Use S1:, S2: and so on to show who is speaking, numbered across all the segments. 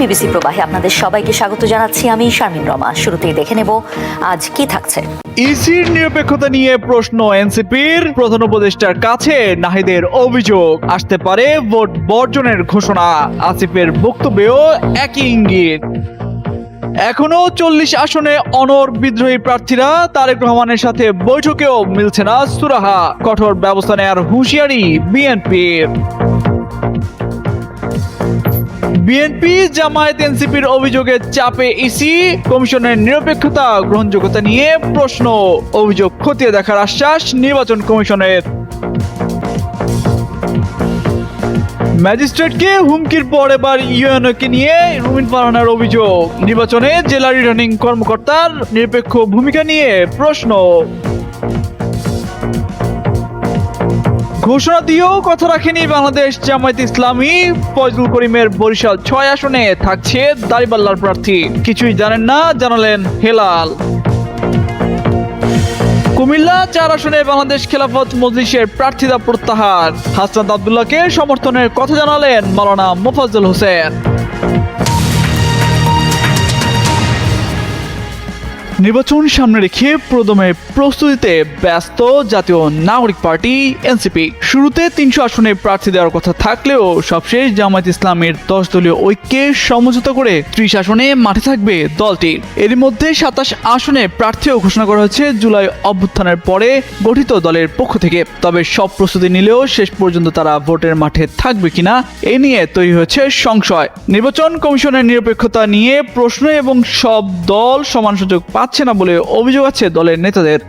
S1: BBC প্রবাহে আপনাদের সবাইকে স্বাগত জানাচ্ছি। আমি শারমিন রমা। শুরুতেই দেখে নেব আজ কি থাকছে।
S2: ইসির নিরপেক্ষতা নিয়ে প্রশ্ন এনসিপির। প্রধান উপদেষ্টার কাছে নাহিদের অভিযোগ, আসতে পারে ভোট বর্জনের ঘোষণা। আসিফের বক্তব্যেও একই ইঙ্গিত। এখনো 40 আসনে অনড় বিদ্রোহী প্রার্থীরা। তারেক রহমানের সাথে বৈঠকেও মিলছে না সুরাহা। কঠোর ব্যবস্থা নেওয়ার হুঁশিয়ারি বিএনপির। বিএনপি জামায়াত এনসিপির অভিযোগের চাপে ইসি। কমিশনের নিরপেক্ষতা গ্রহণযোগ্যতা নিয়ে প্রশ্ন। অভিযোগ খতিয়ে দেখার আশ্বাস নির্বাচন কমিশনের। ম্যাজিস্ট্রেটকে হুমকির পর এবার ইউএনওকে নিয়ে রুমিন ফারহানার অভিযোগ। নির্বাচনে জেলা রিটার্নিং কর্মকর্তার নিরপেক্ষ ভূমিকা নিয়ে প্রশ্ন। ঘোষণা দিয়েও কথা রাখেনি বাংলাদেশ জামায়াত ইসলামী। ফজলুল করিমের বরিশাল 6 আসনে থাকছে দাড়িপাল্লার প্রার্থী। কিছুই জানেন না জানালেন হেলাল। কুমিল্লা 4 আসনে বাংলাদেশ খেলাফত মজলিসের প্রার্থিতা প্রত্যাহার। হাসনাত আব্দুল্লাহকে সমর্থনের কথা জানালেন মাওলানা মোফাজ্জল হোসেন। নির্বাচন সামনে রেখে প্রদমে প্রস্তুতিতে ব্যস্ত জাতীয় নাগরিক পার্টি এনসিপি। শুরুতে 300 আসনে প্রার্থী দেওয়ার কথা থাকলেও সবশেষ জামায়াত ইসলামের 10 দলীয় ঐক্যে সমঝোতা করে 30 আসনে মাঠে থাকবে দলটি। এর মধ্যে 27 আসনে প্রার্থীও ঘোষণা করা হয়েছে জুলাই অভ্যুত্থানের পরে গঠিত দলের পক্ষ থেকে। তবে সব প্রস্তুতি নিলেও শেষ পর্যন্ত তারা ভোটের মাঠে থাকবে কিনা এ নিয়ে তৈরি হয়েছে সংশয়। নির্বাচন কমিশনের নিরপেক্ষতা নিয়ে প্রশ্ন এবং সব দল সমান সুযোগ পাচ্ছে না বলে অভিযোগ আছে দলের নেতাদের।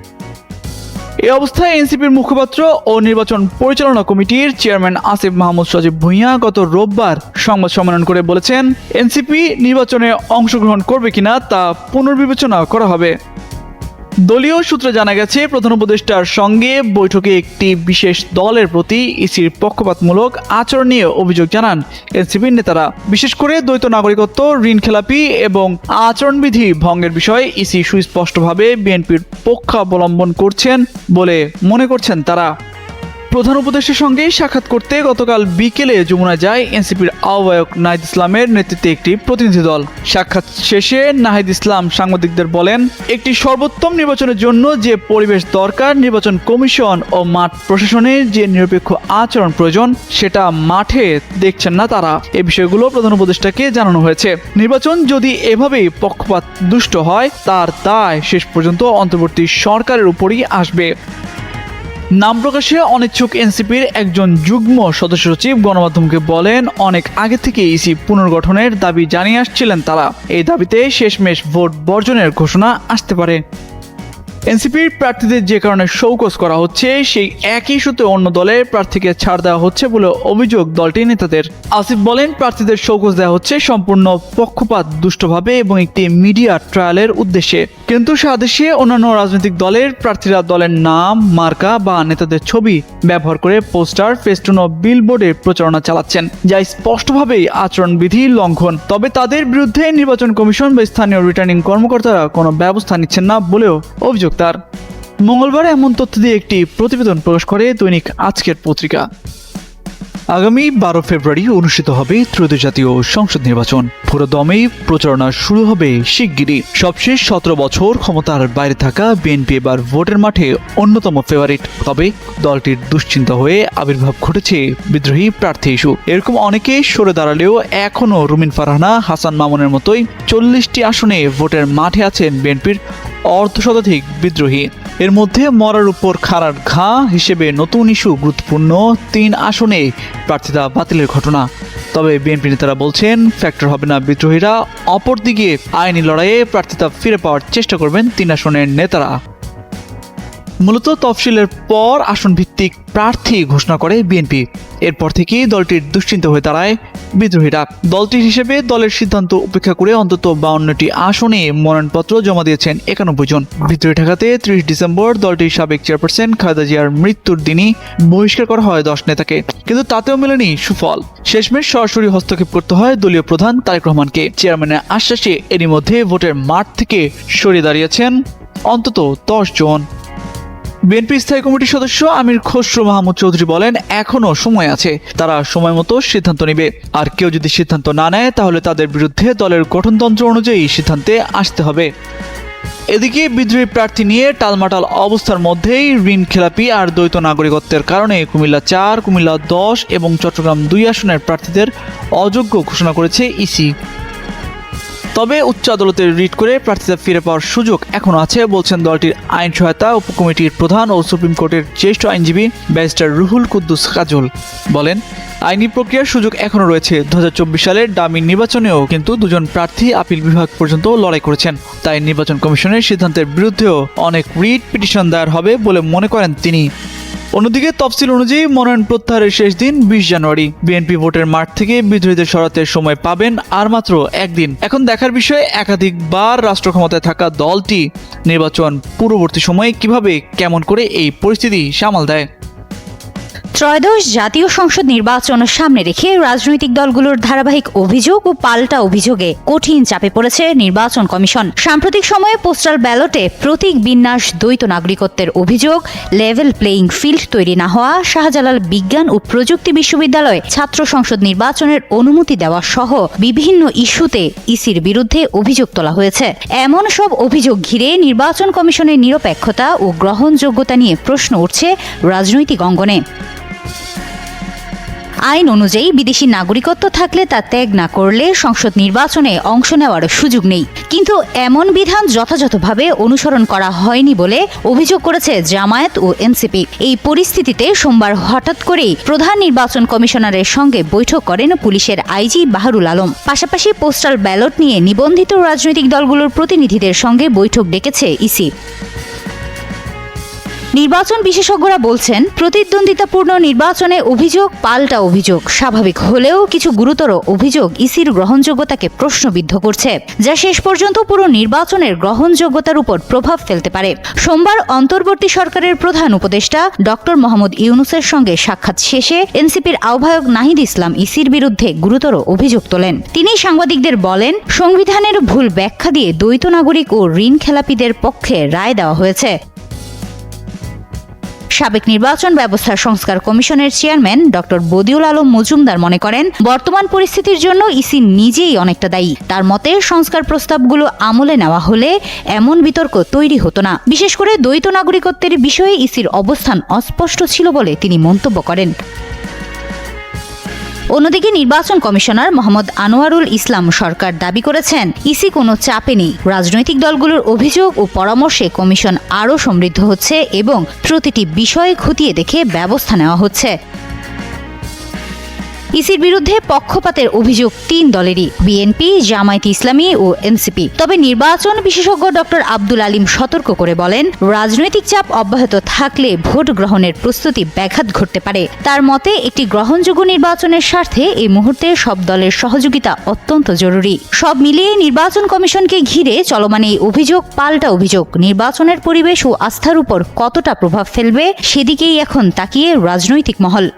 S2: এই অবস্থায় এনসিপির মুখপাত্র ও নির্বাচন পরিচালনা কমিটির চেয়ারম্যান আসিফ মাহমুদ সজীব ভুঁইয়া গত রোববার সংবাদ সম্মেলন করে বলেছেন, এনসিপি নির্বাচনে অংশগ্রহণ করবে কিনা তা পুনর্বিবেচনা করা হবে। দলীয় সূত্রে জানা গেছে, প্রধান উপদেষ্টার সঙ্গে বৈঠকে একটি বিশেষ দলের প্রতি ইসির পক্ষপাতমূলক আচরণ নিয়ে অভিযোগ জানান এনসিপির নেতারা। বিশেষ করে দ্বৈত নাগরিকত্ব, ঋণ খেলাপি এবং আচরণবিধি ভঙ্গের বিষয়ে ইসি সুস্পষ্টভাবে বিএনপির পক্ষাবলম্বন করছেন বলে মনে করছেন তারা। প্রধান উপদেষ্টার সঙ্গে সাক্ষাৎ করতে গতকাল বিকেলে যমুনা যায় এনসিপির আহ্বায়ক নাহিদ ইসলামের নেতৃত্বে একটি প্রতিনিধি দল। সাক্ষাৎ শেষে নাহিদ ইসলাম সাংবাদিকদের বলেন, একটি সর্বোত্তম নির্বাচনের জন্য যে পরিবেশ দরকার, নির্বাচন কমিশন ও মাঠ প্রশাসনের যে নিরপেক্ষ আচরণ প্রয়োজন, সেটা মাঠে দেখছেন না তারা। এই বিষয়গুলো প্রধান উপদেষ্টাকে জানানো হয়েছে। নির্বাচন যদি এভাবেই পক্ষপাত দুষ্ট হয়, তার দায় শেষ পর্যন্ত অন্তর্বর্তী সরকারের উপরই আসবে। নাম প্রকাশে অনিচ্ছুক এনসিপির একজন যুগ্ম সদস্য সচিব গণমাধ্যমকে বলেন, অনেক আগে থেকে ইসি পুনর্গঠনের দাবি জানিয়ে আসছিলেন তারা। এই দাবিতে শেষমেশ ভোট বর্জনের ঘোষণা আসতে পারে। এনসিপির প্রার্থীদের যে কারণে শোকজ করা হচ্ছে, সেই একই ইস্যুতে অন্য দলের প্রার্থীকে ছাড় দেওয়া হচ্ছে বলে অভিযোগ দলটির নেতাদের। আসিফ বলেন, প্রার্থীদের শোকজ দেওয়া হচ্ছে সম্পূর্ণ পক্ষপাত দুষ্টভাবে এবং একটি মিডিয়া ট্রায়ালের উদ্দেশ্যে। কিন্তু সাদেশে অন্যান্য রাজনৈতিক দলের প্রার্থীরা দলের নাম, মার্কা বা নেতাদের ছবি ব্যবহার করে পোস্টার, ফেস্টুন ও বিলবোর্ডের প্রচারণা চালাচ্ছেন, যা স্পষ্টভাবেই আচরণবিধি লঙ্ঘন। তবে তাদের বিরুদ্ধে নির্বাচন কমিশন বা স্থানীয় রিটার্নিং কর্মকর্তারা কোনো ব্যবস্থা নিচ্ছেন না বলেও অভিযোগ তার। মঙ্গলবার এমন তথ্য দিয়ে একটি প্রতিবেদন প্রকাশ করে দৈনিক আজকের পত্রিকা। আগামী 12 ফেব্রুয়ারি অনুষ্ঠিত হবে ত্রয়োদশ জাতীয় সংসদ নির্বাচন। পুরো দমেই প্রচারণা শুরু হবে শিগগিরই। সবশেষ 17 বছর ক্ষমতার বাইরে থাকা বিএনপি এবার ভোটের মাঠে অন্যতম ফেভারিট। তবে দলটির দুশ্চিন্তা হয়ে আবির্ভাব ঘটেছে বিদ্রোহী প্রার্থী ইস্যু। এরকম অনেকে সরে দাঁড়ালেও এখনও রুমিন ফারহানা, হাসান মামুনের মতোই 40টি আসনে ভোটের মাঠে আছেন বিএনপির অর্ধশতাধিক বিদ্রোহী। এর মধ্যে মরার উপর খাড়ার ঘা হিসেবে নতুন ইস্যু গুরুত্বপূর্ণ 3 আসনে প্রার্থিতা বাতিলের ঘটনা। তবে বিএনপি নেতারা বলছেন, ফ্যাক্টর হবে না বিদ্রোহীরা। অপরদিকে আইনি লড়াইয়ে প্রার্থিতা ফিরে পাওয়ার চেষ্টা করবেন 3 আসনের নেতারা। মূলত তফসিলের পর আসন ভিত্তিক প্রার্থী ঘোষণা করে বিএনপি। এরপর থেকেই দলটির দুশ্চিন্তা হয়ে দাঁড়ায় বিদ্রোহীরা। দলটির হিসেবে দলের সিদ্ধান্ত উপেক্ষা করে অন্তত 52টি আসনে মনোনয়নপত্র জমা দিয়েছেন 91 জন। বিদ্রোহী ঠেকাতে 30 ডিসেম্বর দলটির সাবেক চেয়ারপারসন খালেদা জিয়ার মৃত্যুর দিনই বহিষ্কার করা হয় 10 নেতাকে। কিন্তু তাতেও মেলেনি সুফল। শেষমেশ সরাসরি হস্তক্ষেপ করতে হয় দলীয় প্রধান তারেক রহমানকে। চেয়ারম্যানের আশ্বাসে এরই মধ্যে ভোটের মাঠ থেকে সরে দাঁড়িয়েছেন অন্তত 10 জন। বিএনপি স্থায়ী কমিটির সদস্য আমির খসরু মাহমুদ চৌধুরী বলেন, এখনো সময় আছে, তারা সময় মতো সিদ্ধান্ত নেবে। আর কেউ যদি সিদ্ধান্ত না নেয় তাহলে তাদের বিরুদ্ধে দলের গঠনতন্ত্র অনুযায়ী সিদ্ধান্তে আসতে হবে। এদিকে বিদ্রোহী প্রার্থী নিয়ে টালমাটাল অবস্থার মধ্যেই ঋণ খেলাপি আর দ্বৈত নাগরিকত্বের কারণে কুমিল্লা 4, কুমিল্লা 10 এবং চট্টগ্রাম 2 আসনের প্রার্থীদের অযোগ্য ঘোষণা করেছে ইসি। তবে উচ্চ আদালতে রিট করে প্রার্থীদের ফিরে পাওয়ার সুযোগ এখনো আছে বলছেন দলটির আইন সহায়তা উপকমিটির প্রধান ও সুপ্রিম কোর্টের জ্যেষ্ঠ আইনজীবী ব্যারিস্টার রুহুল কুদ্দুস কাজল। বলেন, আইনি প্রক্রিয়ার সুযোগ এখনো রয়েছে। 2024 সালের ডামি নির্বাচনেও কিন্তু দুজন প্রার্থী আপিল বিভাগ পর্যন্ত লড়াই করেছেন। তাই নির্বাচন কমিশনের সিদ্ধান্তের বিরুদ্ধেও অনেক রিট পিটিশন দায়ের হবে বলে মনে করেন তিনি। অন্যদিকে তফসিল অনুযায়ী মনোনয়ন প্রত্যাহারের শেষ দিন 20 জানুয়ারি। বিএনপি ভোটের মাঠ থেকে বিদ্রোহীদের সরাতে সময় পাবেন আর মাত্র একদিন। এখন দেখার বিষয় একাধিকবার রাষ্ট্র ক্ষমতায় থাকা দলটি নির্বাচন পূর্ববর্তী সময়ে কিভাবে কেমন করে এই পরিস্থিতি সামাল দেয়।
S1: ত্রয়োদশ জাতীয় সংসদ নির্বাচন সামনে রেখে রাজনৈতিক দলগুলোর ধারাবাহিক অভিযোগ ও পাল্টা অভিযোগে কঠিন চাপে পড়েছে নির্বাচন কমিশন। সাম্প্রতিক সময়ে পোস্টাল ব্যালটে প্রতীক বিন্যাস দ্বৈত নাগরিকত্বের অভিযোগ, লেভেল প্লেয়িং ফিল্ড তৈরি না হওয়া, শাহজালাল বিজ্ঞান ও প্রযুক্তি বিশ্ববিদ্যালয়ে ছাত্র সংসদ নির্বাচনের অনুমতি দেওয়া সহ বিভিন্ন ইস্যুতে ইসির বিরুদ্ধে অভিযোগ তোলা হয়েছে। এমন সব অভিযোগ ঘিরে নির্বাচন কমিশনের নিরপেক্ষতা ও গ্রহণযোগ্যতা নিয়ে প্রশ্ন উঠছে রাজনৈতিক অঙ্গনে। আইন অনুযায়ী বিদেশি নাগরিকত্ব থাকলে তা ত্যাগ না করলে সংসদ নির্বাচনে অংশ নেওয়ার সুযোগ নেই। কিন্তু এমন বিধান যথাযথভাবে অনুসরণ করা হয়নি বলে অভিযোগ করেছে জামায়াত ও এনসিপি। এই পরিস্থিতিতে সোমবার হঠাৎ করেই প্রধান নির্বাচন কমিশনারের সঙ্গে বৈঠক করেন পুলিশের আইজি বাহারুল আলম। পাশাপাশি পোস্টাল ব্যালট নিয়ে নিবন্ধিত রাজনৈতিক দলগুলোর প্রতিনিধিদের সঙ্গে বৈঠক ডেকেছে ইসি। নির্বাচন বিশেষজ্ঞরা বলছেন, প্রতিদ্বন্দ্বিতাপূর্ণ নির্বাচনে অভিযোগ পাল্টা অভিযোগ স্বাভাবিক হলেও কিছু গুরুতর অভিযোগ ইসির গ্রহণযোগ্যতাকে প্রশ্নবিদ্ধ করছে, যা শেষ পর্যন্ত পুরো নির্বাচনের গ্রহণযোগ্যতার উপর প্রভাব ফেলতে পারে। সোমবার অন্তর্বর্তী সরকারের প্রধান উপদেষ্টা ডক্টর মোহাম্মদ ইউনূসের সঙ্গে সাক্ষাৎ শেষে এনসিপির আহ্বায়ক নাহিদ ইসলাম ইসির বিরুদ্ধে গুরুতর অভিযোগ তোলেন। তিনি সাংবাদিকদের বলেন, সংবিধানের ভুল ব্যাখ্যা দিয়ে দ্বৈত নাগরিক ও ঋণ খেলাপিদের পক্ষে রায় দেওয়া হয়েছে। সাবেক নির্বাচন ব্যবস্থা সংস্কার কমিশনের চেয়ারম্যান ডক্টর বদিউল আলম মজুমদার মনে করেন, বর্তমান পরিস্থিতির জন্য ইসি নিজেই অনেকটা দায়ী। তার মতে, সংস্কার প্রস্তাবগুলো আমলে নেওয়া হলে এমন বিতর্ক তৈরি হতো না। বিশেষ করে দ্বৈত নাগরিকত্বের বিষয়ে ইসির অবস্থান অস্পষ্ট ছিল বলে তিনি মন্তব্য করেন। অন্যদিকে নির্বাচন কমিশনার মোহাম্মদ আনোয়ারুল ইসলাম সরকার দাবি করেছেন, ইসি কোনো চাপে নেই। রাজনৈতিক দলগুলোর অভিযোগ ও পরামর্শে কমিশন আরও সমৃদ্ধ হচ্ছে এবং প্রতিটি বিষয় খতিয়ে দেখে ব্যবস্থা নেওয়া হচ্ছে। ইসির বিরুদ্ধে পক্ষপাতের অভিযোগ 3 দলেরই, বিএনপি, জামায়াত ইসলামী ও এনসিপি। তবে নির্বাচন বিশেষজ্ঞ ডক্টর আব্দুল আলিম সতর্ক করে বলেন, রাজনৈতিক চাপ অব্যাহত থাকলে ভোট গ্রহণের প্রস্তুতি ব্যাঘাত ঘটতে পারে। তার মতে, একটি গ্রহণযোগ্য নির্বাচনের স্বার্থে এই মুহূর্তে সব দলের সহযোগিতা অত্যন্ত জরুরি। সব মিলিয়ে নির্বাচন কমিশনকে ঘিরে চলমান এই অভিযোগ পাল্টা অভিযোগ নির্বাচনের পরিবেশ ও আস্থার উপর কতটা প্রভাব ফেলবে সেদিকেই এখন তাকিয়ে রাজনৈতিক মহল।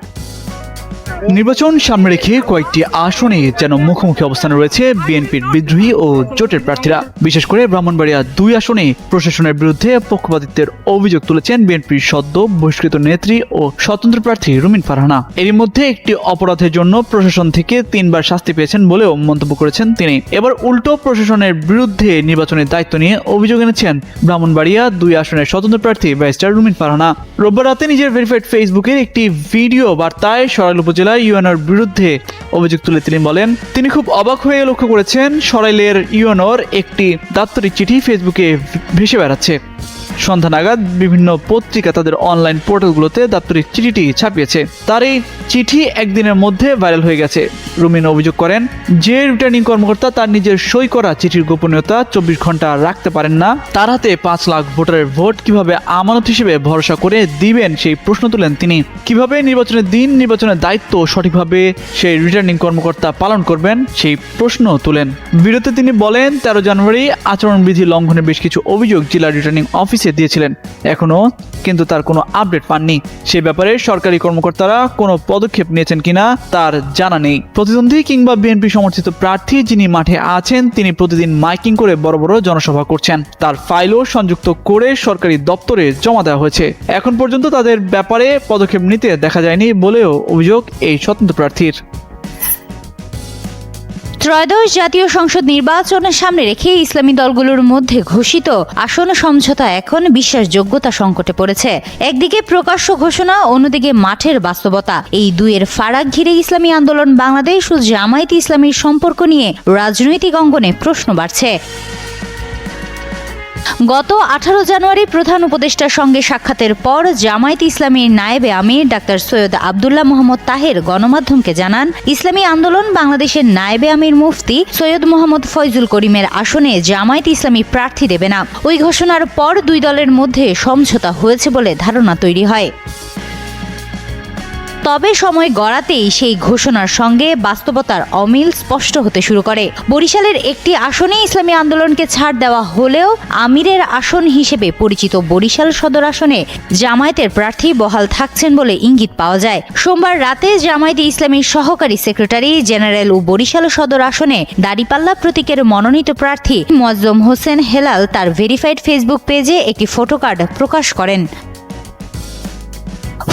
S2: নির্বাচন সামনে রেখে কয়েকটি আসনে যেন মুখোমুখি অবস্থানে রয়েছে বিএনপির বিদ্রোহী ও জোটের প্রার্থীরা। বিশেষ করে ব্রাহ্মণবাড়িয়া 2 আসনে প্রশাসনের বিরুদ্ধে পক্ষপাতিত্বের অভিযোগ তুলেছেন বিএনপির সদ্য বহিষ্কৃত নেত্রী ও স্বতন্ত্র প্রার্থী রুমিন ফারহানা। এরই মধ্যে একটি অপরাধের জন্য প্রশাসন থেকে 3 বার শাস্তি পেয়েছেন বলেও মন্তব্য করেছেন তিনি। এবার উল্টো প্রশাসনের বিরুদ্ধে নির্বাচনের দায়িত্ব নিয়ে অভিযোগ এনেছেন ব্রাহ্মণবাড়িয়া 2 আসনের স্বতন্ত্র প্রার্থী ব্যারিস্টার রুমিন ফারহানা। রোববার রাতে নিজের ভেরিফাইড ফেসবুকের একটি ভিডিও বার্তায় সরাইল উপজেলা ইউএনওর বিরুদ্ধে অভিযোগ তুলে তিনি বলেন, তিনি খুব অবাক হয়ে লক্ষ্য করেছেন সরাইলের ইউএনওর একটি দাপ্তরিক চিঠি ফেসবুকে ভেসে বেড়াচ্ছে। সন্ধ্যা নাগাদ বিভিন্ন পত্রিকা তাদের অনলাইন পোর্টালগুলোতে দাপ্তরিক চিঠিটি ছাপিয়েছে। তার এই চিঠি একদিনের মধ্যে ভাইরাল হয়ে গেছে। রুমিন অভিযোগ করেন, যে রিটার্নিং কর্মকর্তা তার নিজের সই করা চিঠির গোপনীয়তা 24 ঘন্টা রাখতে পারেন না, তার হাতে 5 লাখ ভোটারের ভোট কিভাবে আমানত হিসেবে ভরসা করে দিবেন সেই প্রশ্ন তুলেন তিনি। কিভাবে নির্বাচনের দিন নির্বাচনের দায়িত্ব দায়িত্ব সঠিকভাবে সেই রিটার্নিং কর্মকর্তা পালন করবেন সেই প্রশ্ন তোলেন। ভিডিওতে তিনি বলেন 13 জানুয়ারি আচরণবিধি লঙ্ঘনের বেশ কিছু অভিযোগ জেলা রিটার্নিং অফিসে দিয়েছিলেন, এখনো কিন্তু তার কোনো আপডেট পাননি। সে ব্যাপারে সরকারি কর্মকর্তারা কোনো পদক্ষেপ নিয়েছেন কিনা তার জানা নেই। প্রতিদ্বন্দ্বী কিংবা বিএনপি সমর্থিত প্রার্থী যিনি মাঠে আছেন তিনি প্রতিদিন মাইকিং করে বড় বড় জনসভা করছেন। তার ফাইলও সংযুক্ত করে সরকারি দপ্তরে জমা দেওয়া হয়েছে। এখন পর্যন্ত তাদের ব্যাপারে পদক্ষেপ নিতে দেখা যায়নি বলেও অভিযোগ এই স্বতন্ত্র প্রার্থীর।
S1: ত্রয়োদশ জাতীয় সংসদ নির্বাচনের সামনে রেখে ইসলামী দলগুলোর মধ্যে ঘোষিত আসন সমঝোতা এখন বিশ্বাসযোগ্যতা সংকটে পড়েছে। একদিকে প্রকাশ্য ঘোষণা, অন্যদিকে মাঠের বাস্তবতা। এই দুয়ের ফারাক ঘিরে ইসলামী আন্দোলন বাংলাদেশ ও জামায়াতে ইসলামীর সম্পর্ক নিয়ে রাজনৈতিক অঙ্গনে প্রশ্ন বাড়ছে। গত 18 জানুয়ারি প্রধান উপদেষ্টার সঙ্গে সাক্ষাতের পর জামায়াতে ইসলামীর নায়েবে আমির ডাক্তার সৈয়দ আব্দুল্লাহ মোহাম্মদ তাহের গণমাধ্যমকে জানান, ইসলামী আন্দোলন বাংলাদেশের নায়েবে আমির মুফতি সৈয়দ মোহাম্মদ ফয়জুল করিমের আসনে জামায়াতে ইসলামী প্রার্থী দেবে না। ওই ঘোষণার পর দুই দলের মধ্যে সমঝোতা হয়েছে বলে ধারণা তৈরি হয়। তবে সময় গড়াতেই সেই ঘোষণার সঙ্গে বাস্তবতার অমিল স্পষ্ট হতে শুরু করে। বরিশালের একটি আসনে ইসলামী আন্দোলনকে ছাড় দেওয়া হলেও আমিরের আসন হিসেবে পরিচিত বরিশাল সদর আসনে জামায়াতের প্রার্থী বহাল থাকছেন বলে ইঙ্গিত পাওয়া যায়। সোমবার রাতে জামায়াতে ইসলামীর সহকারী সেক্রেটারি জেনারেল ও বরিশাল সদর আসনে দাড়িপাল্লা প্রতীকের মনোনীত প্রার্থী মুয়াজ্জম হোসেন হেলাল তার ভেরিফাইড ফেসবুক পেজে একটি ফটোকার্ড প্রকাশ করেন।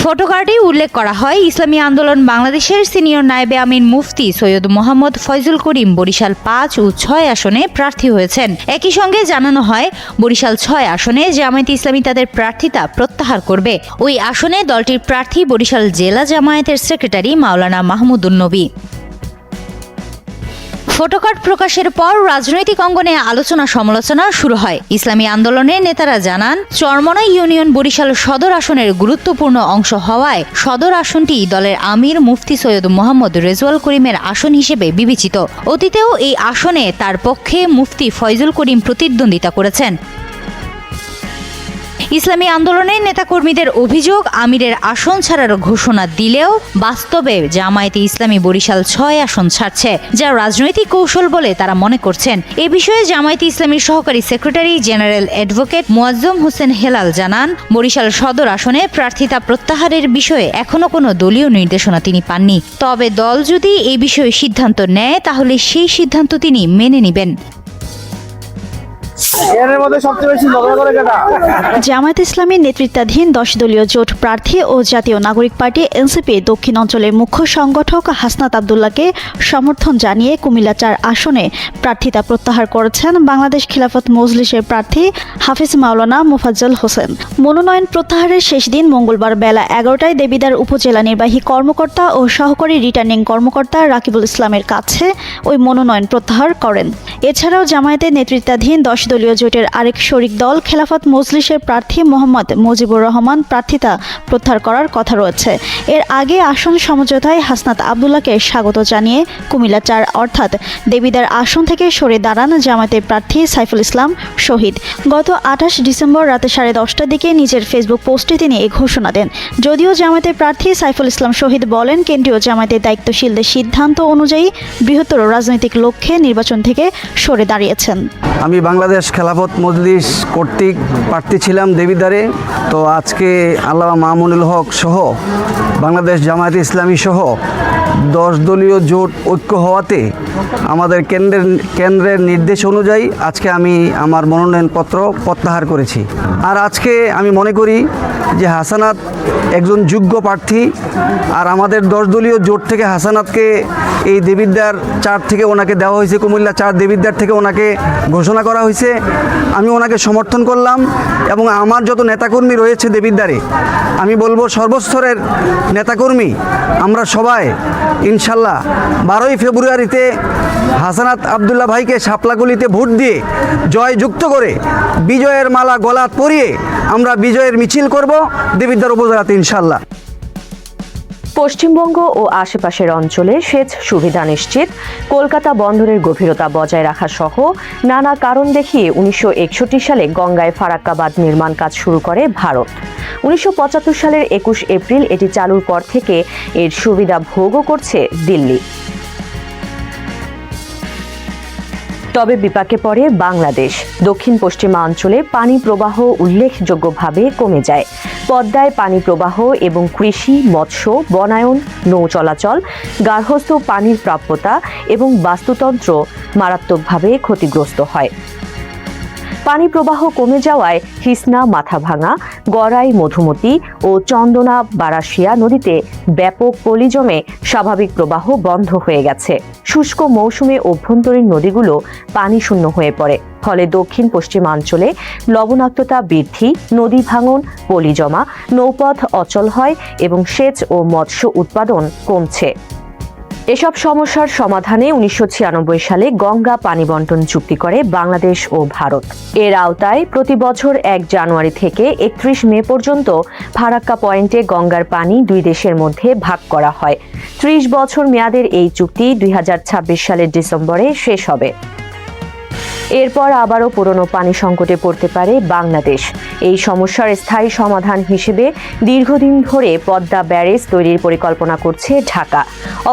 S1: ফটোকার্ডে উল্লেখ করা হয়, ইসলামী আন্দোলন বাংলাদেশের সিনিয়র নায়েবে আমির মুফতি সৈয়দ মোহাম্মদ ফয়জুল করিম বরিশাল 5 ও 6 আসনে প্রার্থী হয়েছেন। একই সঙ্গে জানানো হয়, বরিশাল 6 আসনে জামায়াতে ইসলামী তাদের প্রার্থিতা প্রত্যাহার করবে। ওই আসনে দলটির প্রার্থী বরিশাল জেলা জামায়াতের সেক্রেটারি মাওলানা মাহমুদুন নবী। ফটোকার্ড প্রকাশের পর রাজনৈতিক অঙ্গনে আলোচনা সমালোচনা শুরু হয়। ইসলামী আন্দোলনের নেতারা জানান, চরমনা ইউনিয়ন বরিশাল সদর আসনের গুরুত্বপূর্ণ অংশ হওয়ায় সদর আসনটি দলের আমির মুফতি সৈয়দ মোহাম্মদ রেজওয়াল করিমের আসন হিসেবে বিবেচিত। অতীতেও এই আসনে তার পক্ষে মুফতি ফয়জুল করিম প্রতিদ্বন্দ্বিতা করেছেন। ইসলামী আন্দোলনের নেতাকর্মীদের অভিযোগ, আমিরের আসন ছাড়ার ঘোষণা দিলেও বাস্তবে জামায়াতে ইসলামী বরিশাল 6 আসন ছাড়ছে, যা রাজনৈতিক কৌশল বলে তারা মনে করছেন। এ বিষয়ে জামায়াতে ইসলামীর সহকারী secretary general advocate Muazzam Hossain Helal জানান, বরিশাল সদর আসনে প্রার্থিতা প্রত্যাহারের বিষয়ে এখনো কোনো দলীয় নির্দেশনা তিনি পাননি। তবে দল যদি এই বিষয়ে সিদ্ধান্ত নেয় তাহলে সেই সিদ্ধান্ত তিনি মেনে নেবেন।
S3: জামায়াত ইসলামীর নেতৃত্বাধীন 10 দলীয় জোট প্রার্থী ও জাতীয় নাগরিক পার্টি এনসিপি দক্ষিণ অঞ্চলের মুখ্য সংগঠক হাসনাত আব্দুল্লাহকে সমর্থন জানিয়ে কুমিল্লা 4 আসনে প্রার্থিতা প্রত্যাহার করেছেন বাংলাদেশ খিলাফত মজলিসের প্রার্থী হাফিজ মাওলানা মোফাজ্জল হোসেন। মনোনয়ন প্রত্যাহারের শেষ দিন মঙ্গলবার বেলা 11টায় দেবিদ্বার উপজেলা নির্বাহী কর্মকর্তা ও সহকারী রিটার্নিং কর্মকর্তা রাকিবুল ইসলামের কাছে ওই মনোনয়ন প্রত্যাহার করেন। এছাড়াও জামায়াতের নেতৃত্বাধীন 10 দলীয় জোটের আরেক শরিক দল খেলাফত মজলিসের প্রার্থী মোহাম্মদ মুজিবুর রহমান প্রার্থিতা প্রত্যাহার করার কথা রয়েছে। এর আগে আসন সমঝোতায় হাসনাত আব্দুল্লাহকে স্বাগত জানিয়ে কুমিল্লা 4 অর্থাৎ দেবিদ্বার আসন থেকে সরে দাঁড়ান জামায়াতের প্রার্থী সাইফুল ইসলাম শহীদ। গত 28 ডিসেম্বর রাতে 10:30টার দিকে নিজের ফেসবুক পোস্টে তিনি এই ঘোষণা দেন। যদিও জামায়াতের প্রার্থী সাইফুল ইসলাম শহীদ বলেন, কেন্দ্রীয় জামায়াতের দায়িত্বশীলদের সিদ্ধান্ত অনুযায়ী বৃহত্তর রাজনৈতিক লক্ষ্যে নির্বাচন থেকে সরে দাঁড়িয়েছেন।
S4: আমি বাংলাদেশ খেলাফত মজলিস কর্তৃক প্রার্থী ছিলাম দেবিদ্বারে। তো আজকে আল্লামা মামুনুল হক সহ বাংলাদেশ জামায়াতে ইসলামী সহ 10 দলীয় জোট ঐক্য হওয়াতে আমাদের কেন্দ্রের নির্দেশ অনুযায়ী আজকে আমি আমার মনোনয়নপত্র প্রত্যাহার করেছি। আর আজকে আমি মনে করি যে হাসানাত একজন যোগ্য প্রার্থী, আর আমাদের 10 দলীয় জোট থেকে হাসানাতকে এই দেবিদ্বার 4 থেকে ওনাকে দেওয়া হয়েছে, কুমিল্লা 4 দেবিদ্বার থেকে ওনাকে ঘোষণা করা হয়েছে। আমি ওনাকে সমর্থন করলাম এবং আমার যত নেতাকর্মী রয়েছে দেবিদ্বারে, আমি বলবো সর্বস্তরের নেতাকর্মী আমরা সবাই ইনশাল্লাহ 12ই ফেব্রুয়ারিতে হাসানাত আব্দুল্লাহ ভাইকে শাপলাগুলিতে ভোট দিয়ে জয়যুক্ত করে বিজয়ের মালা গলাত পরিয়ে আমরা বিজয়ের মিছিল করব দেবিদ্বার উপজেলাতে ইনশাল্লাহ।
S5: পশ্চিমবঙ্গ ও আশেপাশের অঞ্চলে সেচ সুবিধা নিশ্চিত, কলকাতা বন্দরের গভীরতা বজায় রাখা সহ নানা কারণ দেখিয়ে 1961 সালে গঙ্গায় ফারাক্কা বাঁধ নির্মাণ কাজ শুরু করে ভারত। 1975 সালের 21 এপ্রিল এটি চালুর পর থেকে এর সুবিধা ভোগও করছে দিল্লি। তবে বিপাকে পড়ে বাংলাদেশ। দক্ষিণ পশ্চিমাঞ্চলে পানি প্রবাহ উল্লেখযোগ্যভাবে কমে যায়। পদ্মায় পানি প্রবাহ এবং কৃষি, মৎস্য, বনায়ন, নৌ চলাচল, গার্হস্থ্য পানির প্রাপ্যতা এবং বাস্তুতন্ত্র মারাত্মকভাবে ক্ষতিগ্রস্ত হয়। পানি প্রবাহ কমে যাওয়ায় হিসনা, মাথাভাঙা, গড়াই, মধুমতি ও চন্দনা বারাশিয়া নদীতে ব্যাপক পলি জমে স্বাভাবিক প্রবাহ বন্ধ হয়ে গেছে। শুষ্ক মৌসুমে অভ্যন্তরীণ নদীগুলো পানি শূন্য হয়ে পড়ে। ফলে দক্ষিণ পশ্চিমাঞ্চলে লবণাক্ততা বৃদ্ধি, নদী ভাঙন, পলি জমা, নৌপথ অচল হয় এবং সেচ ও মৎস্য উৎপাদন কমছে। এসব সমস্যার সমাধানে 1996 সালে গঙ্গা পানি বন্টন চুক্তি করে বাংলাদেশ ও ভারত। এর আওতায় প্রতি বছর 1 জানুয়ারি থেকে 31 মে পর্যন্ত ফারাক্কা পয়েন্টে গঙ্গার পানি দুই দেশের মধ্যে ভাগ করা হয়। 30 বছর মেয়াদের এই চুক্তি 2026 সালের ডিসেম্বরে শেষ হবে। এরপর আবারও পুরনো পানি সংকটে পড়তে পারে বাংলাদেশ। এই সমস্যার স্থায়ী সমাধান হিসেবে দীর্ঘদিন ধরে পদ্মা ব্যারেজ তৈরির পরিকল্পনা করছে ঢাকা।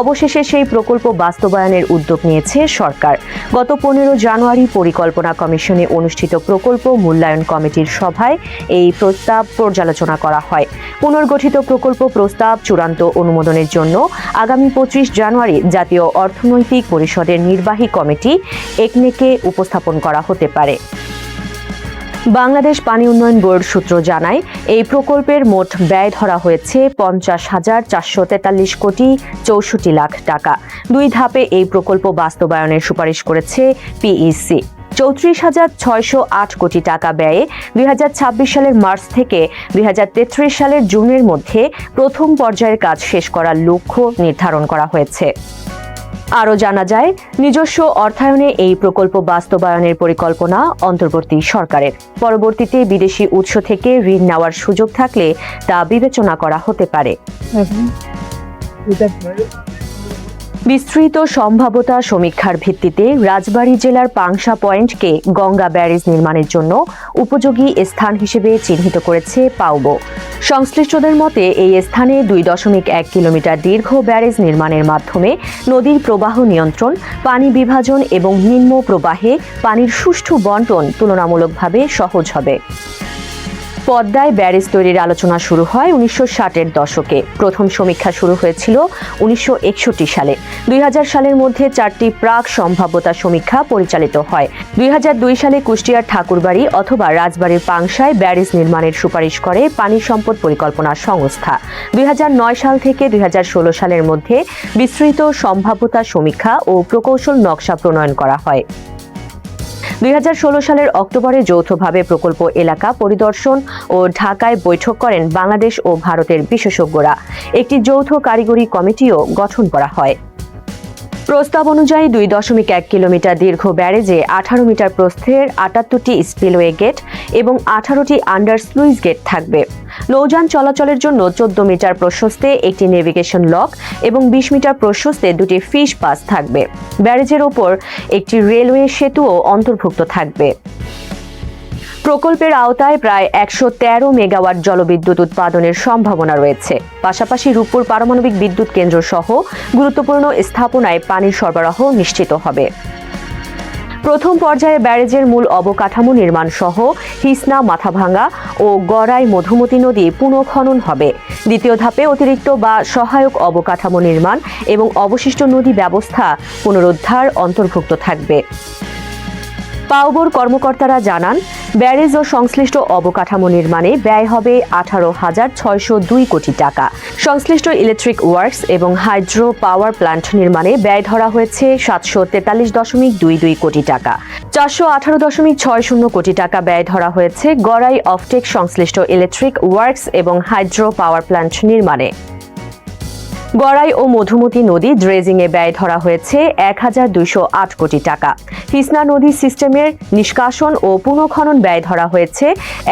S5: অবশেষে সেই প্রকল্প বাস্তবায়নের উদ্যোগ নিয়েছে সরকার। গত 15 জানুয়ারি পরিকল্পনা কমিশনে অনুষ্ঠিত প্রকল্প মূল্যায়ন কমিটির সভায় এই প্রস্তাব পর্যালোচনা করা হয়। পুনর্গঠিত প্রকল্প প্রস্তাব চূড়ান্ত অনুমোদনের জন্য আগামী 25 জানুয়ারি জাতীয় অর্থনৈতিক পরিষদের নির্বাহী কমিটি একনেকে উপস্থাপন করা হতে পারে। বাংলাদেশ পানি উন্নয়ন বোর্ড সূত্র জানায়, এই প্রকল্পের মোট ব্যয় ধরা হয়েছে 50,443 কোটি 64 লাখ টাকা। 2 ধাপে এই প্রকল্প বাস্তবায়নের সুপারিশ করেছে পিইসি। 34,608 কোটি টাকা ব্যয়ে 2026 সালের মার্চ থেকে 2033 সালের জুনের মধ্যে প্রথম পর্যায়ের কাজ শেষ করার লক্ষ্য নির্ধারণ করা হয়েছে। আরও জানা যায়, নিজস্ব অর্থায়নে এই প্রকল্প বাস্তবায়নের পরিকল্পনা অন্তর্বর্তী সরকারের। পরবর্তীতে বিদেশি উৎস থেকে ঋণ নেওয়ার সুযোগ থাকলে তা বিবেচনা করা হতে পারে। বিস্তৃত সম্ভাব্যতা সমীক্ষার ভিত্তিতে রাজবাড়ী জেলার পাংশা পয়েন্টকে গঙ্গা ব্যারেজ নির্মাণের জন্য উপযোগী স্থান হিসেবে চিহ্নিত করেছে পাউবো। সংশ্লিষ্টদের মতে এই স্থানে 2.1 কিলোমিটার দীর্ঘ ব্যারেজ নির্মাণের মাধ্যমে নদীর প্রবাহ নিয়ন্ত্রণ, পানি বিভাজন এবং নিম্ন প্রবাহে পানির সুষ্ঠু বন্টন তুলনামূলকভাবে সহজ হবে। পদ্মায় ব্যারেজ তৈরির আলোচনা শুরু হয় 1960-এর দশকে। প্রথম সমীক্ষা শুরু হয়েছিল 1961 সালে। 2000 সালের মধ্যে 4টি প্রাক সম্ভাব্যতা সমীক্ষা পরিচালিত হয়। 2002 সালে কুষ্টিয়ার ঠাকুরবাড়ি অথবা রাজবাড়ীর পাংশায় ব্যারেজ নির্মাণের সুপারিশ করে পানি সম্পদ পরিকল্পনা সংস্থা। 2009 সাল থেকে 2016 সালের মধ্যে বিস্তৃত সম্ভাব্যতা সমীক্ষা ও প্রকৌশল নকশা প্রণয়ন করা হয়। 2016 সালের অক্টোবরে যৌথভাবে প্রকল্প এলাকা পরিদর্শন ও ঢাকায় বৈঠক করেন বাংলাদেশ ও ভারতের বিশেষজ্ঞরা। একটি যৌথ কারিগরি কমিটিও গঠন করা হয়। প্রস্তাব অনুযায়ী 2.1 কিলোমিটার দীর্ঘ ব্যারেজে 18 মিটার প্রস্থের 78টি স্পিলওয়ে গেট এবং 18টি আন্ডার স্লুইস গেট থাকবে। নৌযান চলাচলের জন্য 14 মিটার প্রশস্তে একটি নেভিগেশন লক এবং 20 মিটার প্রশস্তে 2টি ফিশ পাস থাকবে। ব্যারেজের ওপর একটি রেলওয়ে সেতুও অন্তর্ভুক্ত থাকবে। প্রকল্পের আওতায় প্রায় 113 মেগাওয়াট জলবিদ্যুৎ উৎপাদনের সম্ভাবনা রয়েছে। পাশাপাশি রূপপুর পারমাণবিক বিদ্যুৎ কেন্দ্র সহ গুরুত্বপূর্ণ স্থাপনায় পানির সরবরাহ নিশ্চিত হবে। প্রথম পর্যায়ে ব্যারেজের মূল অবকাঠামো নির্মাণ সহ হিসনা, মাথাভাঙা ও গড়াই, মধুমতি নদী পুনঃখনন হবে। দ্বিতীয় ধাপে অতিরিক্ত বা সহায়ক অবকাঠামো নির্মাণ এবং অবশিষ্ট নদী ব্যবস্থা পুনরুদ্ধার অন্তর্ভুক্ত থাকবে। পাউবোর কর্মকর্তারা জানান, ব্যারেজ ও সংশ্লিষ্ট অবকাঠামো নির্মাণে ব্যয় হবে 18,602 কোটি টাকা। সংশ্লিষ্ট ইলেকট্রিক ওয়ার্কস এবং হাইড্রো পাওয়ার প্ল্যান্ট নির্মাণে ব্যয় ধরা হয়েছে 743.22 কোটি টাকা। 418.60 কোটি টাকা ব্যয় ধরা হয়েছে গড়াই অফটেক সংশ্লিষ্ট ইলেকট্রিক ওয়ার্কস এবং হাইড্রো পাওয়ার প্ল্যান্ট নির্মাণে। গড়াই ও মধুমতি নদী ড্রেজিংয়ে ব্যয় ধরা হয়েছে 1,208 কোটি টাকা। হিসনা নদী সিস্টেমের নিষ্কাশন ও পুনঃখনন ব্যয় ধরা হয়েছে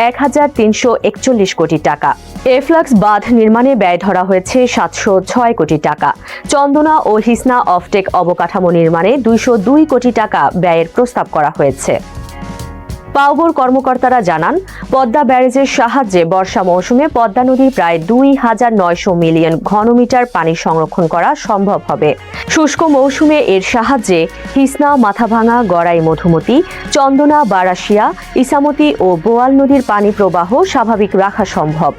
S5: 1,341 কোটি টাকা। এফ্লাক্স বাঁধ নির্মাণে ব্যয় ধরা হয়েছে 706 কোটি টাকা। চন্দনা ও হিসনা অফটেক অবকাঠামো নির্মাণে 202 কোটি টাকা ব্যয়ের প্রস্তাব করা হয়েছে। পাউবোর কর্মকর্তারা জানান, পদ্মা ব্যারেজের সাহায্যে বর্ষা মৌসুমে পদ্মা নদীর প্রায় 2,900 মিলিয়ন ঘনমিটার পানি সংরক্ষণ করা সম্ভব হবে। শুষ্ক মৌসুমে এর সাহায্যে হিসনা, মাথাভাঙা, গড়াই, মধুমতি, চন্দনা, বারাশিয়া, ইসামতি ও বোয়াল নদীর পানি প্রবাহ স্বাভাবিক রাখা সম্ভব।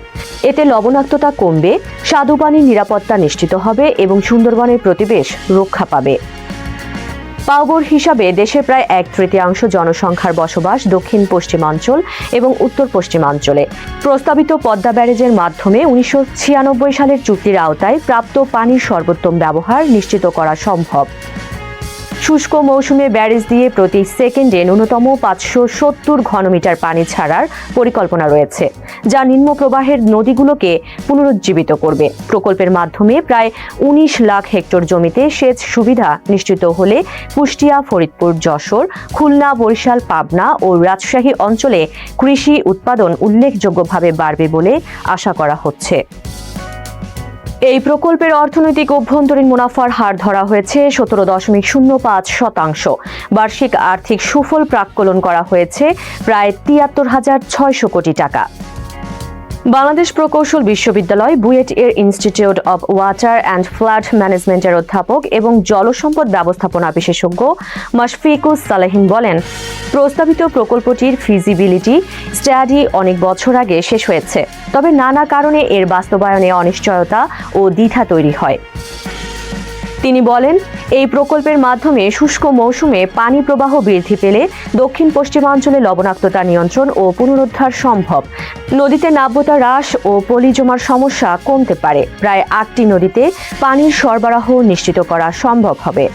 S5: এতে লবণাক্ততা কমবে, স্বাদুপানির নিরাপত্তা নিশ্চিত হবে এবং সুন্দরবনের প্রতিবেশ রক্ষা পাবে। পাউবোর হিসাবে দেশের প্রায় 1/3 জনসংখ্যার বসবাস দক্ষিণ পশ্চিমাঞ্চল এবং উত্তর পশ্চিমাঞ্চলে। প্রস্তাবিত পদ্মা ব্যারেজের মাধ্যমে 1996 সালের চুক্তির আওতায় প্রাপ্ত পানির সর্বোত্তম ব্যবহার নিশ্চিত করা সম্ভব। শুষ্ক মৌসুমে ব্যারেজ দিয়ে প্রতি সেকেন্ডে ন্যূনতম 570 ঘনমিটার পানি ছাড়ার পরিকল্পনা রয়েছে, যা নিম্ন প্রবাহের নদীগুলোকে পুনরুজ্জীবিত করবে। প্রকল্পের মাধ্যমে প্রায় 19 লাখ হেক্টর জমিতে সেচ সুবিধা নিশ্চিত হলে কুষ্টিয়া, ফরিদপুর, যশোর, খুলনা, বরিশাল, পাবনা ও রাজশাহী অঞ্চলে কৃষি উৎপাদন উল্লেখযোগ্যভাবে বাড়বে বলে আশা করা হচ্ছে। এই প্রকল্পের অর্থনৈতিক অভ্যন্তরীণ মুনাফার হার ধরা হয়েছে 17.05%। বার্ষিক আর্থিক সুফল প্রাক্কলন করা হয়েছে প্রায় 73,600 কোটি টাকা। বাংলাদেশ প্রকৌশল বিশ্ববিদ্যালয় বুয়েট এর institute of water and flood ম্যানেজমেন্টের অধ্যাপক এবং জলসম্পদ ব্যবস্থাপনা বিশেষজ্ঞ মাশফিকুস সালেহিন বলেন, প্রস্তাবিত প্রকল্পটির ফিজিবিলিটি স্টাডি অনেক বছর আগে শেষ হয়েছে, তবে নানা কারণে এর বাস্তবায়নে অনিশ্চয়তা ও দ্বিধা তৈরি হয়। তিনি বলেন, এই প্রকল্পের মাধ্যমে শুষ্ক মৌসুমে পানি প্রবাহ বৃদ্ধি পেলে দক্ষিণ পশ্চিমাঞ্চলে লবণাক্ততা নিয়ন্ত্রণ ও পুনরুদ্ধার সম্ভব। নদীতে নাব্যতা হ্রাস ও পলি জমার সমস্যা কমতে পারে। প্রায় 8টি নদীতে পানির সরবরাহ নিশ্চিত করা সম্ভব হবে।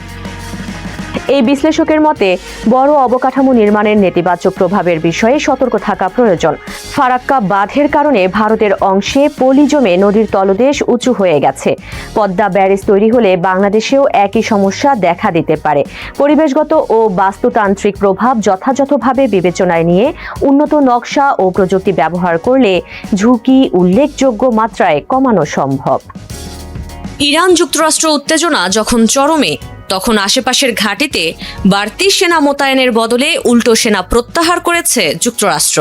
S5: এই বিশ্লেষকের মতে, বড় অবকাঠামো নির্মাণের নেতিবাচক প্রভাবের বিষয়ে সতর্ক থাকা প্রয়োজন। ফারাক্কা বাঁধের কারণে ভারতের অংশে পলি জমে নদীর তলদেশ উঁচু হয়ে গেছে। পদ্মা ব্যারেজ তৈরি হলে বাংলাদেশেও একই সমস্যা দেখা দিতে পারে। পরিবেশগত ও বাস্তুতান্ত্রিক প্রভাব যথাযথভাবে বিবেচনায় নিয়ে উন্নত নকশা ও প্রযুক্তি ব্যবহার করলে ঝুঁকি উল্লেখযোগ্য মাত্রায় কমানো সম্ভব।
S6: ইরান যুক্তরাষ্ট্র উত্তেজনা যখন চরমে, তখন আশেপাশের ঘাঁটিতে বাড়তি সেনা মোতায়েনের বদলে উল্টো সেনা প্রত্যাহার করেছে যুক্তরাষ্ট্র।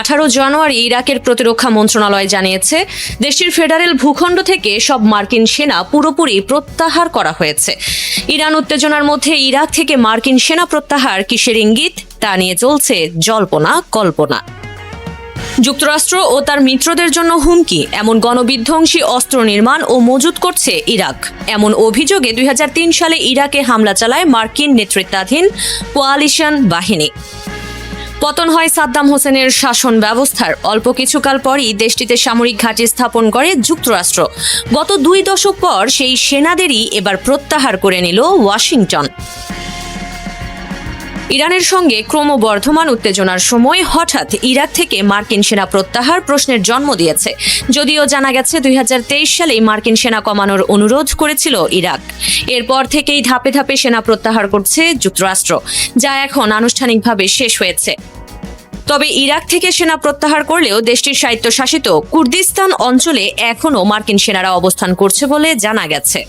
S6: 18 জানুয়ারি ইরাকের প্রতিরক্ষা মন্ত্রণালয় জানিয়েছে, দেশটির ফেডারেল ভূখণ্ড থেকে সব মার্কিন সেনা পুরোপুরি প্রত্যাহার করা হয়েছে। ইরান উত্তেজনার মধ্যে ইরাক থেকে মার্কিন সেনা প্রত্যাহার কিসের ইঙ্গিত, তা নিয়ে চলছে জল্পনা কল্পনা। যুক্তরাষ্ট্র ও তার মিত্রদের জন্য হুমকি, এমন গণবিধ্বংসী অস্ত্র নির্মাণ ও মজুত করছে ইরাক। এমন অভিযোগে 2003 সালে ইরাকে হামলা চালায় মার্কিন নেতৃত্বাধীন কোয়ালিশন বাহিনী। পতন হয় সাদ্দাম হোসেনের শাসন ব্যবস্থার অল্প কিছুকাল পরই দেশটিতে সামরিক ঘাঁটি স্থাপন করে যুক্তরাষ্ট্র। গত 2 দশক পর সেই সেনাদেরই এবার প্রত্যাহার করে নিল ওয়াশিংটন। ইরানের সঙ্গে ক্রমবর্ধমান উত্তেজনার সময় হঠাৎ ইরাক থেকে মার্কিন সেনা প্রত্যাহার প্রশ্নের জন্ম দিয়েছে। যদিও জানা গেছে 2023 সালেই মার্কিন সেনা কমানোর অনুরোধ করেছিল ইরাক। এরপর থেকেই ধাপে ধাপে সেনা প্রত্যাহার করছে যুক্তরাষ্ট্র, যা এখন আনুষ্ঠানিকভাবে শেষ হয়েছে। তবে ইরাক থেকে সেনা প্রত্যাহার করলেও দেশটির স্বায়ত্তশাসিত কুর্দিস্তান অঞ্চলে এখনও মার্কিন সেনারা অবস্থান করছে বলে জানা গেছে।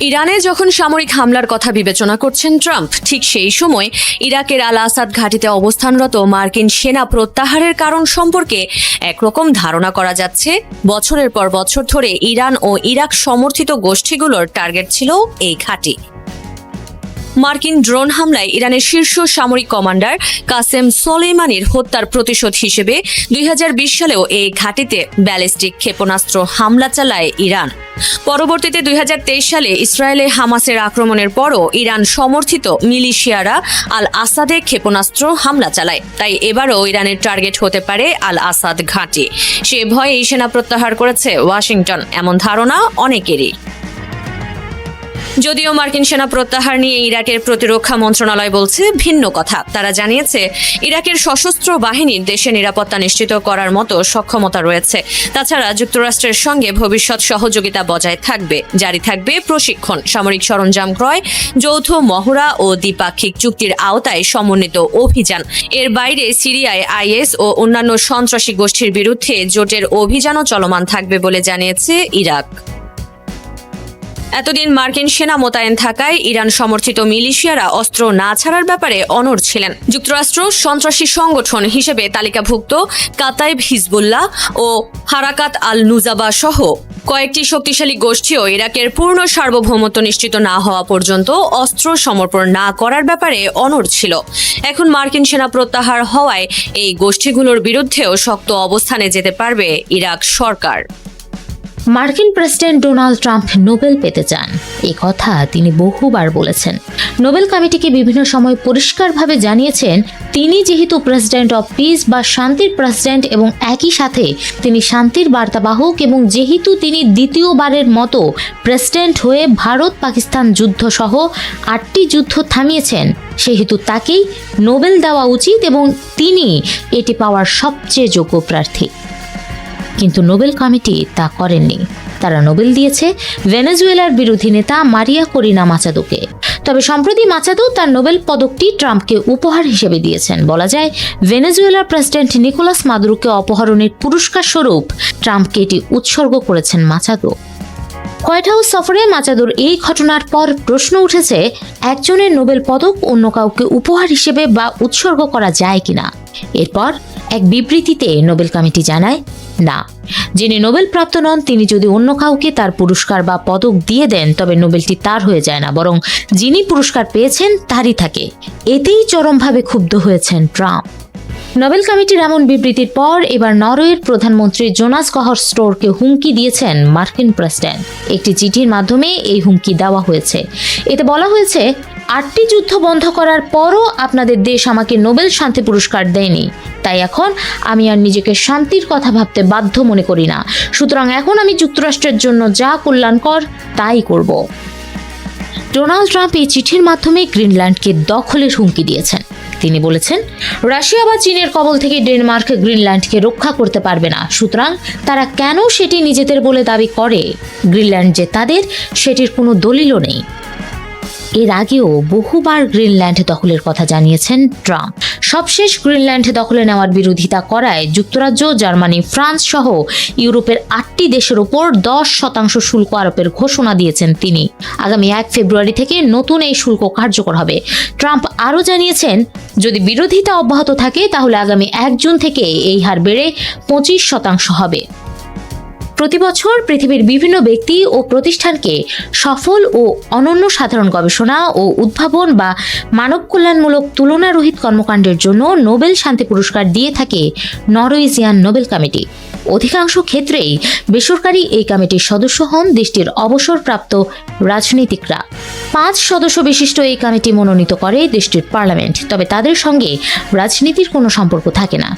S6: ইরানে যখন সামরিক হামলার কথা বিবেচনা করছেন ট্রাম্প, ঠিক সেই সময় ইরাকের আল আসাদ ঘাঁটিতে অবস্থানরত মার্কিন সেনা প্রত্যাহারের কারণ সম্পর্কে একরকম ধারণা করা যাচ্ছে। বছরের পর বছর ধরে ইরান ও ইরাক সমর্থিত গোষ্ঠীগুলোর টার্গেট ছিল এই ঘাঁটি। মার্কিন ড্রোন হামলায় ইরানের শীর্ষ সামরিক কমান্ডার কাসেম সোলেইমানির হত্যার প্রতিশোধ হিসেবে 2020 সালেও এই ঘাঁটিতে ব্যালিস্টিক ক্ষেপণাস্ত্র হামলা চালায় ইরান। পরবর্তীতে 2023 সালে ইসরায়েলে হামাসের আক্রমণের পরও ইরান সমর্থিত মিলিশিয়ারা আল আসাদে ক্ষেপণাস্ত্র হামলা চালায়। তাই এবারও ইরানের টার্গেট হতে পারে আল আসাদ ঘাঁটি। সে ভয়ে সেনা প্রত্যাহার করেছে ওয়াশিংটন, এমন ধারণা অনেকেরই। যদিও মার্কিন সেনা প্রত্যাহার নিয়ে ইরাকের প্রতিরক্ষা মন্ত্রণালয় বলছে ভিন্ন কথা। তারা জানিয়েছে ইরাকের সশস্ত্র বাহিনীর দেশে নিরাপত্তা নিশ্চিত করার মতো সক্ষমতা রয়েছে। তাছাড়া যুক্তরাষ্ট্রের সঙ্গে ভবিষ্যৎ সহযোগিতা বজায় থাকবে, জারি থাকবে প্রশিক্ষণ, সামরিক সরঞ্জাম ক্রয়, যৌথ মহড়া ও দ্বিপাক্ষিক চুক্তির আওতায় সমন্বিত অভিযান। এর বাইরে সিরিয়ায় আইএস ও অন্যান্য সন্ত্রাসী গোষ্ঠীর বিরুদ্ধে জোটের অভিযানও চলমান থাকবে বলে জানিয়েছে ইরাক। এতদিন মার্কিন সেনা মোতায়েন থাকায় ইরান সমর্থিত মিলিশিয়ারা অস্ত্র না ছাড়ার ব্যাপারে অনড় ছিলেন। যুক্তরাষ্ট্র সন্ত্রাসী সংগঠন হিসেবে তালিকাভুক্ত কাতাইব হিজবুল্লাহ ও হারাকাত আল নুজাবা সহ কয়েকটি শক্তিশালী গোষ্ঠীও ইরাকের পূর্ণ সার্বভৌমত্ব নিশ্চিত না হওয়া পর্যন্ত অস্ত্র সমর্পণ না করার ব্যাপারে অনড় ছিল। এখন মার্কিন সেনা প্রত্যাহার হওয়ায় এই গোষ্ঠীগুলোর বিরুদ্ধেও শক্ত অবস্থানে যেতে পারবে ইরাক সরকার।
S7: মার্কিন প্রেসিডেন্ট ডোনাল্ড ট্রাম্প নোবেল পেতে চান, এ কথা তিনি বহুবার বলেছেন। নোবেল কমিটিকে বিভিন্ন সময় পরিষ্কারভাবে জানিয়েছেন তিনি যেহেতু প্রেসিডেন্ট অব পিস বা শান্তির প্রেসিডেন্ট এবং একই সাথে তিনি শান্তির বার্তাবাহক এবং যেহেতু তিনি দ্বিতীয়বারের মতো প্রেসিডেন্ট হয়ে ভারত পাকিস্তান যুদ্ধ সহ 8টি যুদ্ধ থামিয়েছেন, সেহেতু তাকেই নোবেল দেওয়া উচিত এবং তিনি এটি পাওয়ার সবচেয়ে যোগ্য প্রার্থী। কিন্তু নোবেল কমিটি তা করেননি। তারা নোবেল দিয়েছে ভেনেজুয়েলার বিরোধী নেতা মারিয়া করিনা মাচাদোকে। তবে সম্প্রতি মাচাদো তার নোবেল পদকটি ট্রাম্পকে উপহার হিসেবে দিয়েছেন। বলা যায় ভেনেজুয়েলার প্রেসিডেন্ট নিকোলাস মাদুরোকে অপহরণের পুরস্কার স্বরূপ ট্রাম্পকে এটি উৎসর্গ করেছেন মাচাদো। হোয়াইট হাউস সফরে মাচাদোর এই ঘটনার পর প্রশ্ন উঠেছে, একজনের নোবেল পদক অন্য কাউকে উপহার হিসেবে বা উৎসর্গ করা যায় কিনা। এরপর এক বিবৃতিতে নোবেল কমিটি জানায়, না, যিনি নোবেল প্রাপ্ত নন তিনি যদি অন্য কাউকে তার পুরস্কার বা পদক দিয়ে দেন তবে নোবেলটি তার হয়ে যায় না, বরং যিনি পুরস্কার পেয়েছেন তারই থাকে। এতেই চরমভাবে ক্ষুব্ধ হয়েছেন ট্রাম্প। নোবেল কমিটির এমন বিবৃতির পর এবার নরওয়ের প্রধানমন্ত্রী জোনাস গাহর স্টোরকে হুমকি দিয়েছেন মার্কিন প্রেসিডেন্ট। একটি চিঠির মাধ্যমে এই হুমকি দেওয়া হয়েছে। এতে বলা হয়েছে, 8টি যুদ্ধ বন্ধ করার পরও আপনাদের দেশ আমাকে নোবেল শান্তি পুরস্কার দেয়নি, তাই এখন আমি আর নিজেকে শান্তির কথা ভাবতে বাধ্য মনে করি না। সুতরাং এখন আমি যুক্তরাষ্ট্রের জন্য যা কল্যাণকর তাই করব। ডোনাল্ড ট্রাম্প এই চিঠির মাধ্যমে গ্রিনল্যান্ডকে দখলের হুমকি দিয়েছেন। তিনি বলেছেন, রাশিয়া বা চীনের কবল থেকে ডেনমার্ক গ্রিনল্যান্ডকে রক্ষা করতে পারবে না, সুতরাং তারা কেন সেটি নিজেদের বলে দাবি করে? গ্রিনল্যান্ড যে তাদের, সেটির কোনো দলিলও নেই। এর আগেও বহুবার গ্রিনল্যান্ড দখলের কথা জানিয়েছেন ট্রাম্প। সবশেষ গ্রিনল্যান্ড দখলে নেওয়ার বিরোধিতা করায় যুক্তরাজ্য, জার্মানি, ফ্রান্স সহ ইউরোপের 8টি দেশের উপর 10% শুল্ক আরোপের ঘোষণা দিয়েছেন তিনি। আগামী 1 ফেব্রুয়ারি থেকে নতুন এই শুল্ক কার্যকর হবে। ট্রাম্প আরও জানিয়েছেন, যদি বিরোধিতা অব্যাহত থাকে তাহলে আগামী 1 জুন থেকে এই হার বেড়ে 25% হবে। প্রতি বছর পৃথিবীর বিভিন্ন ব্যক্তি ও প্রতিষ্ঠানকে সফল ও অনন্য সাধারণ গবেষণা ও উদ্ভাবন বা মানব কল্যাণমূলক তুলনারহিত কর্মকাণ্ডের জন্য নোবেল শান্তি পুরস্কার দিয়ে থাকে নরওয়েজিয়ান নোবেল কমিটি। অধিকাংশ ক্ষেত্রেই বেসরকারি এই কমিটির সদস্য হন দেশটির অবসরপ্রাপ্ত রাজনীতিকরা। 5 সদস্য বিশিষ্ট এই কমিটি মনোনীত করে দেশটির পার্লামেন্ট, তবে তাদের সঙ্গে রাজনীতির কোনো সম্পর্ক থাকে না।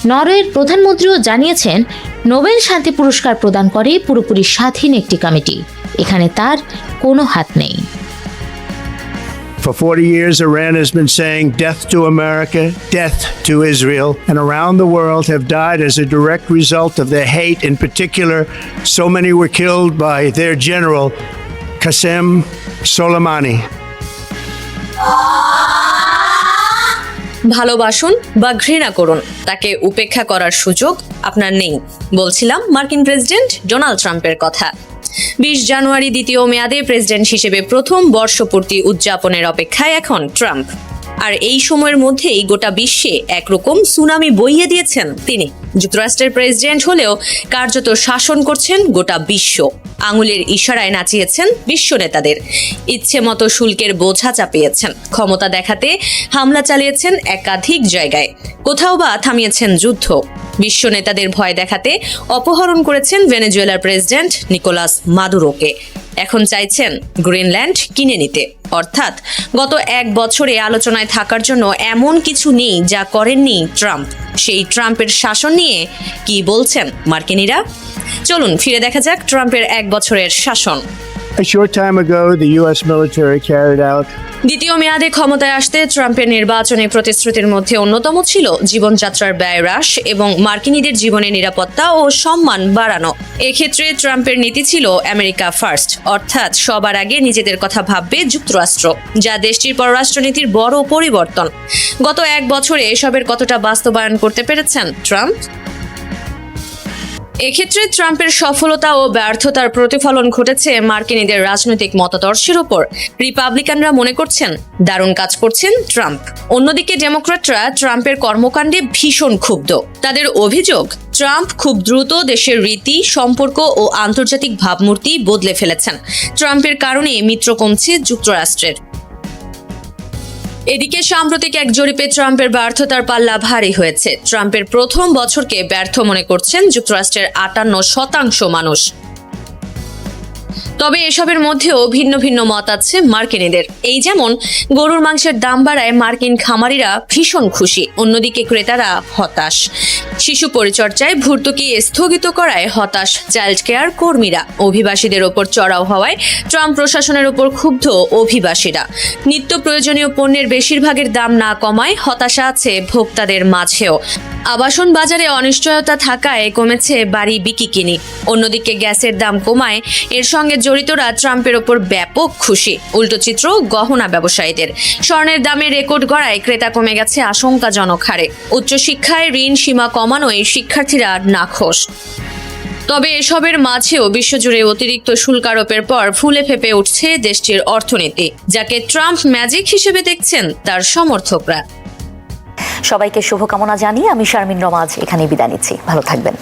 S7: নরওয়ের প্রধানমন্ত্রীও জানিয়েছেন, নোবেল শান্তি পুরস্কার প্রদান করে পুরোপুরি স্বাধীন একটি কমিটি, এখানে তার কোনো হাত নেই।
S8: For 40 years, Iran has been saying death to America, death to Israel, and around the world have died as a direct result of their hate. In particular, so many were killed by their general, Qasem Soleimani.
S6: ভালোবাসুন বা ঘৃণা করুন, তাকে উপেক্ষা করার সুযোগ আপনার নেই, বলছিলাম মার্কিন প্রেসিডেন্ট ডোনাল্ড ট্রাম্পের কথা। 20 জানুয়ারি দ্বিতীয় মেয়াদে প্রেসিডেন্ট হিসেবে প্রথম বর্ষপূর্তি উদযাপনের অপেক্ষায় এখন ট্রাম্প। আর এই সময়ের মধ্যেই গোটা বিশ্বে একরকম সুনামি বইয়ে দিয়েছেন তিনি। যুক্তরাষ্ট্রের প্রেসিডেন্ট হলেও কার্যত শাসন করছেন গোটা বিশ্ব। আঙুলের ইশারায় নাচিয়েছেন বিশ্ব নেতাদের, ইচ্ছে মতো শুল্কের বোঝা চাপিয়েছেন, ক্ষমতা দেখাতে হামলা চালিয়েছেন একাধিক জায়গায়, কোথাও বা থামিয়েছেন যুদ্ধ। বিশ্ব নেতাদের ভয় দেখাতে অপহরণ করেছেন ভেনেজুয়েলার প্রেসিডেন্ট নিকোলাস মাদুরোকে। এখন চাইছেন গ্রিনল্যান্ড কিনে নিতে। অর্থাৎ গত 1 বছরে আলোচনায় থাকার জন্য এমন কিছু নেই যা করেননি ট্রাম্প। সেই ট্রাম্পের শাসন নিয়ে কি বলছেন মার্কিনিরা? চলুন ফিরে দেখা যাক ট্রাম্পের 1 বছরের শাসন।
S8: A short time ago, the U.S. military carried out
S6: দ্বিতীয় মেয়াদে ক্ষমতায় আসতে ট্রাম্পের নির্বাচনী প্রতিশ্রুতির মধ্যে অন্যতম ছিল জীবনযাত্রার ব্যয় হ্রাস এবং মার্কিনীদের জীবনের নিরাপত্তা ও সম্মান বাড়ানো। এক্ষেত্রে ট্রাম্পের নীতি ছিল আমেরিকা ফার্স্ট, অর্থাৎ সবার আগে নিজেদের কথা ভাববে যুক্তরাষ্ট্র, যা দেশটির পররাষ্ট্রনীতির বড় পরিবর্তন। গত এক বছরে এসবের কতটা বাস্তবায়ন করতে পেরেছেন ট্রাম্প? এক্ষেত্রে ট্রাম্পের সফলতা ও ব্যর্থতার প্রতিফলন ঘটেছে মার্কিনীদের রাজনৈতিক মতাদর্শের ওপর। রিপাবলিকানরা মনে করছেন দারুণ কাজ করছেন ট্রাম্প, অন্যদিকে ডেমোক্র্যাটরা ট্রাম্পের কর্মকাণ্ডে ভীষণ ক্ষুব্ধ। তাদের অভিযোগ, ট্রাম্প খুব দ্রুত দেশের রীতি, সম্পর্ক ও আন্তর্জাতিক ভাবমূর্তি বদলে ফেলেছেন। ট্রাম্পের কারণে মিত্র কমছে যুক্তরাষ্ট্রের। এদিকে সাম্প্রতিক এক জরিপে ট্রাম্পের ব্যর্থতার পাল্লা ভারী হয়েছে। ট্রাম্পের প্রথম বছরকে ব্যর্থ মনে করছেন যুক্তরাষ্ট্রের 58% মানুষ। তবে এসবের মধ্যেও ভিন্ন ভিন্ন মত আছে মার্কিনীদের। এই যেমন গরুর মাংসের দাম বাড়ায় মার্কিন খামারিরা ভীষণ খুশি, অন্যদিকে ক্রেতারা হতাশ। শিশু পরিচর্যায় ভর্তুকি স্থগিত করায় হতাশ চাইল্ড কেয়ার কর্মীরা। অভিবাসীদের ওপর চড়াও হওয়ায় ট্রাম্প প্রশাসনের ওপর ক্ষুব্ধ অভিবাসীরা। নিত্য প্রয়োজনীয় পণ্যের বেশিরভাগের দাম না কমায় হতাশা আছে ভোক্তাদের মাঝেও। আবাসন বাজারে অনিশ্চয়তা থাকায় কমেছে বাড়ি বিকিকিনি। অন্যদিকে গ্যাসের দাম কমায় এর সঙ্গে জড়িতরা ট্রাম্পের ওপর ব্যাপক খুশি। উল্টো চিত্র গহনা ব্যবসায়ীদের। স্বর্ণের দামে রেকর্ড গড়ায় ক্রেতা কমে গেছে আশঙ্কাজনক হারে। উচ্চশিক্ষায় ঋণ সীমা কমানোয় শিক্ষার্থীরা নাখোশ। তবে এসবের মাঝেও বিশ্বজুড়ে অতিরিক্ত শুল্ক আরোপের পর ফুলে ফেপে উঠছে দেশটির অর্থনীতি, যাকে ট্রাম্প ম্যাজিক হিসেবে দেখছেন তার সমর্থকরা।
S5: সবাইকে শুভকামনা জানিয়ে আমি শারমিন রমাজ এখানেই বিদায় নিচ্ছি। ভালো থাকবেন।